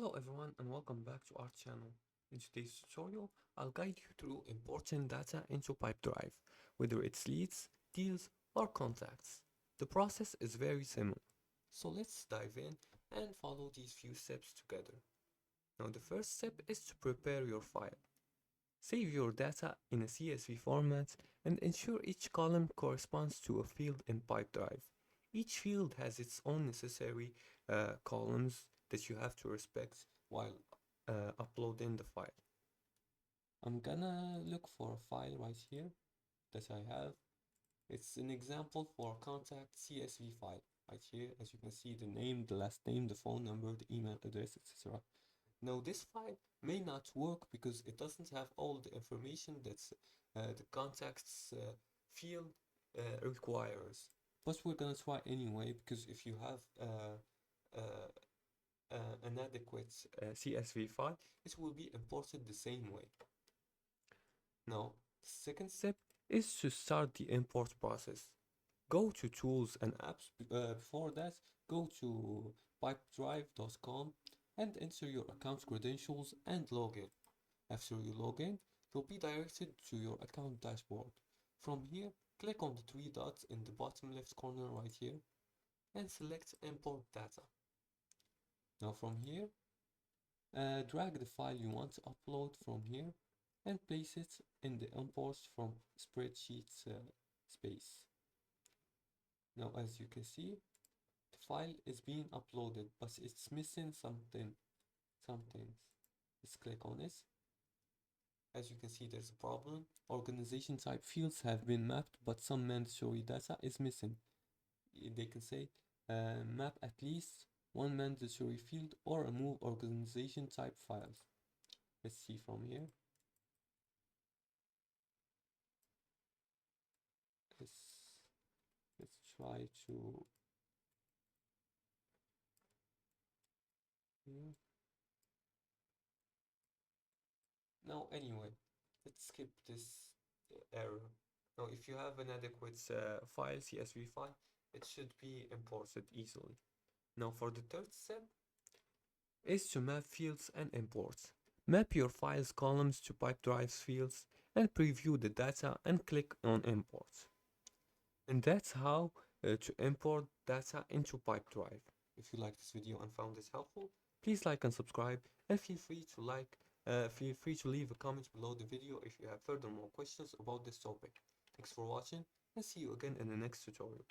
Hello everyone and welcome back to our channel. In today's tutorial, I'll guide you through important data into Pipedrive, whether it's leads, deals, or contacts. The process is very similar. So let's dive in and follow these few steps together. Now the first step is to prepare your file. Save your data in a CSV format and ensure each column corresponds to a field in Pipedrive. Each field has its own necessary columns that you have to respect while uploading the file. I'm gonna look for a file right here that I have. It's an example for contact CSV file right here. As you can see, the name, the last name, the phone number, the email address, etc. Now this file may not work because it doesn't have all the information that the contacts field requires. But we're gonna try anyway because if you have an adequate CSV file, it will be imported the same way. Now, the second step is to start the import process. Go to Tools and Apps. Before that, go to pipedrive.com and enter your account credentials and login. After you log in, you'll be directed to your account dashboard. From here, click on the three dots in the bottom left corner right here and select Import Data. Now from here, drag the file you want to upload from here and place it in the Imports from Spreadsheets space. Now as you can see, the file is being uploaded, but it's missing something. Let's click on it. As you can see, there's a problem. Organization type fields have been mapped, but some mandatory data is missing. They can say map at least one mandatory field or remove organization type files. Let's see from here. Let's try to here. Now anyway, let's skip this error. Now if you have an adequate file, CSV file, it should be imported easily. Now for the third step is to map fields and imports. Map your file's columns to Pipedrive's fields and preview the data and click on import. And that's how to import data into Pipedrive. If you like this video and found this helpful, please like and subscribe, and feel free to leave a comment below the video if you have further more questions about this topic. Thanks for watching and see you again in the next tutorial.